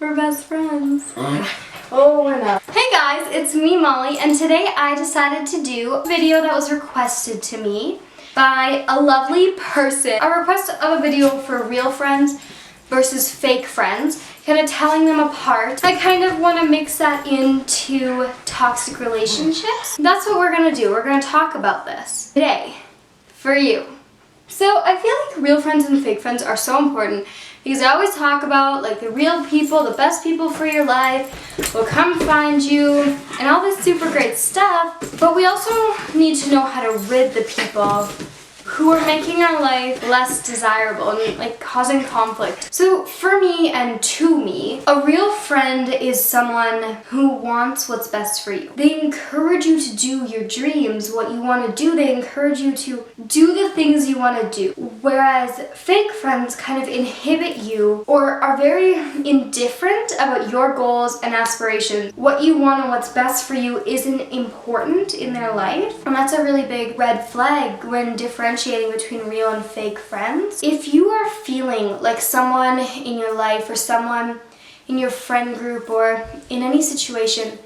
We're best friends. Oh, we're not. Hey guys, it's me, Molly, and today I decided to do a video that was requested to me by a lovely person. A request of a video for real friends versus fake friends, kind of telling them apart. I kind of want to mix that into toxic relationships. That's what we're going to do. We're going to talk about this today for you. So I feel like real friends and fake friends are so important because I always talk about like the real people, the best people for your life will come find you and all this super great stuff, but we also need to know how to rid the people who are making our life less desirable and like causing conflict. So for me and to me, a real friend is someone who wants what's best for you. They encourage you to do your dreams, what you want to do. They encourage you to do the things you want to do. Whereas fake friends kind of inhibit you or are very indifferent about your goals and aspirations. What you want and what's best for you isn't important in their life. And that's a really big red flag when differentiating between real and fake friends. If you are feeling like someone in your life or someone in your friend group or in any situation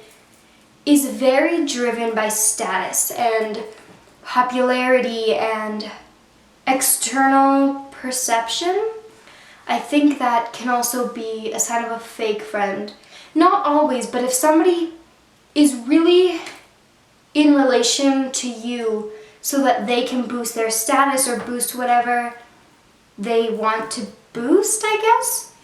is very driven by status and popularity and external perception, I think that can also be a sign of a fake friend. Not always, but if somebody is really in relation to you so that they can boost their status or boost whatever they want to boost, I guess.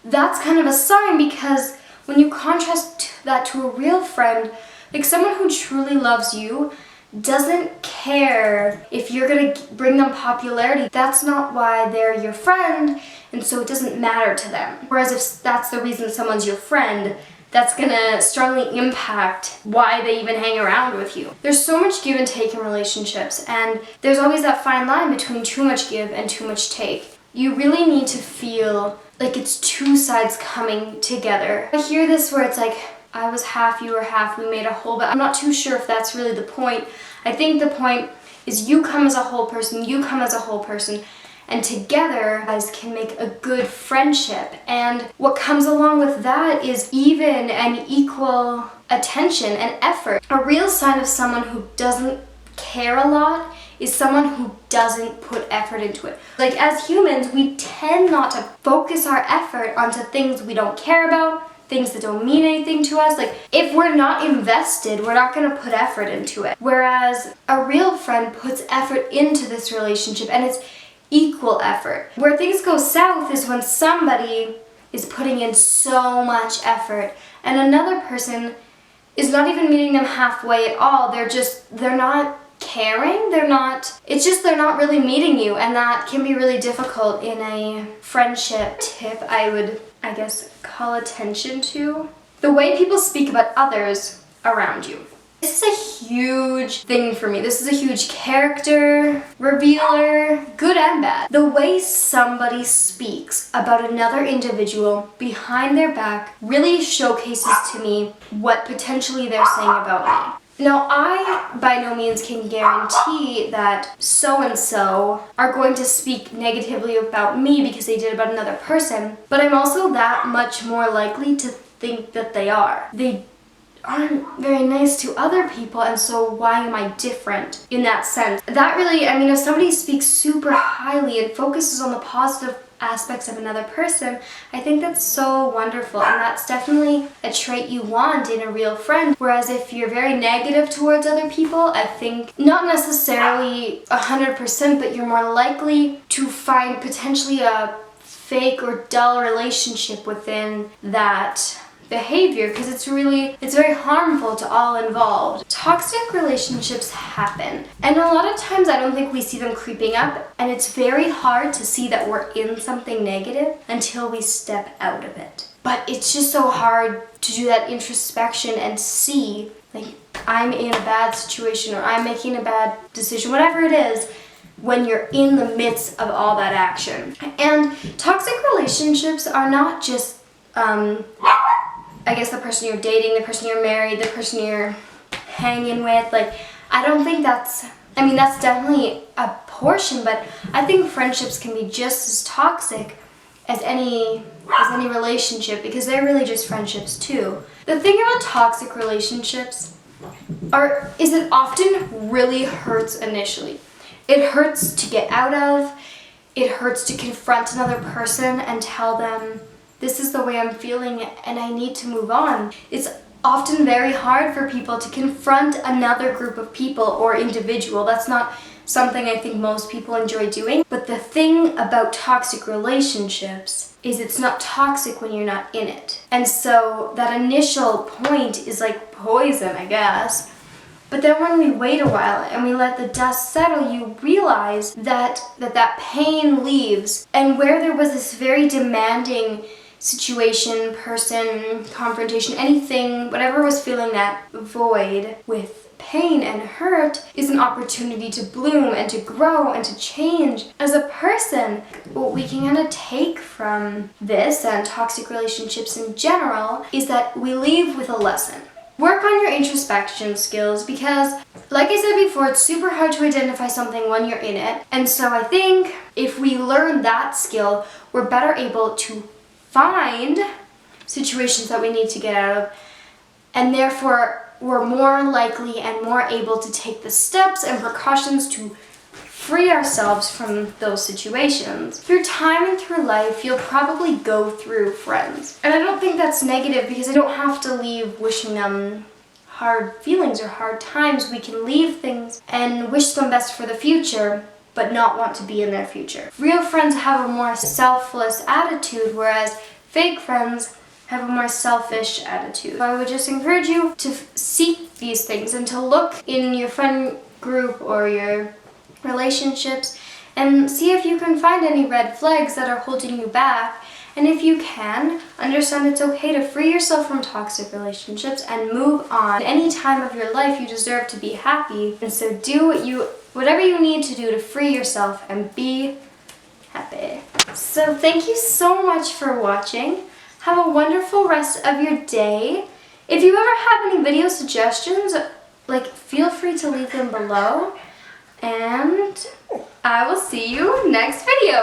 That's kind of a sign, because when you contrast that to a real friend, like someone who truly loves you doesn't care if you're gonna bring them popularity. That's not why they're your friend, and so it doesn't matter to them. Whereas if that's the reason someone's your friend, that's gonna strongly impact why they even hang around with you. There's so much give and take in relationships, and there's always that fine line between too much give and too much take. You really need to feel like it's two sides coming together. I hear this where it's like, I was half, you were half, we made a whole, but I'm not too sure if that's really the point. I think the point is you come as a whole person, you come as a whole person, and together you guys can make a good friendship. And what comes along with that is even and equal attention and effort. A real sign of someone who doesn't care a lot is someone who doesn't put effort into it. Like as humans, we tend not to focus our effort onto things we don't care about, things that don't mean anything to us. Like if we're not invested, we're not gonna put effort into it. Whereas a real friend puts effort into this relationship, and it's equal effort. Where things go south is when somebody is putting in so much effort and another person is not even meeting them halfway at all. They're not caring, they're not really meeting you, and that can be really difficult in a friendship. Tip I would, I guess, call attention to the way people speak about others around you. This is a huge thing for me. This is a huge character revealer, good and bad. The way somebody speaks about another individual behind their back really showcases to me what potentially they're saying about me. Now, I by no means can guarantee that so-and-so are going to speak negatively about me because they did about another person, but I'm also that much more likely to think that they are. They aren't very nice to other people, and so why am I different in that sense? That really, I mean, if somebody speaks super highly and focuses on the positive aspects of another person, I think that's so wonderful, and that's definitely a trait you want in a real friend. Whereas if you're very negative towards other people, I think not necessarily 100%, but you're more likely to find potentially a fake or dull relationship within that behavior, because it's very harmful to all involved. Toxic relationships happen, and a lot of times I don't think we see them creeping up, and it's very hard to see that we're in something negative until we step out of it. But it's just so hard to do that introspection and see, like, I'm in a bad situation or I'm making a bad decision, whatever it is, when you're in the midst of all that action. And toxic relationships are not just I guess the person you're dating, the person you're married, the person you're hanging with. Like, I don't think that's definitely a portion, but I think friendships can be just as toxic as any relationship, because they're really just friendships too. The thing about toxic relationships is it often really hurts initially. It hurts to get out of, it hurts to confront another person and tell them, this is the way I'm feeling and I need to move on. It's often very hard for people to confront another group of people or individual. That's not something I think most people enjoy doing. But the thing about toxic relationships is it's not toxic when you're not in it. And so that initial point is like poison, I guess. But then when we wait a while and we let the dust settle, you realize that pain leaves. And where there was this very demanding situation, person, confrontation, anything, whatever was filling that void with pain and hurt, is an opportunity to bloom and to grow and to change as a person. What we can kind of take from this and toxic relationships in general is that we leave with a lesson. Work on your introspection skills because, like I said before, it's super hard to identify something when you're in it. And so I think if we learn that skill, we're better able to find situations that we need to get out of, and therefore we're more likely and more able to take the steps and precautions to free ourselves from those situations. Through time and through life, you'll probably go through friends. And I don't think that's negative because I don't have to leave wishing them hard feelings or hard times. We can leave things and wish them best for the future, but not want to be in their future. Real friends have a more selfless attitude, whereas fake friends have a more selfish attitude. So I would just encourage you to seek these things and to look in your friend group or your relationships and see if you can find any red flags that are holding you back. And if you can, understand it's okay to free yourself from toxic relationships and move on. At any time of your life, you deserve to be happy. And so do whatever you need to do to free yourself and be happy. So thank you so much for watching. Have a wonderful rest of your day. If you ever have any video suggestions, feel free to leave them below. And I will see you next video.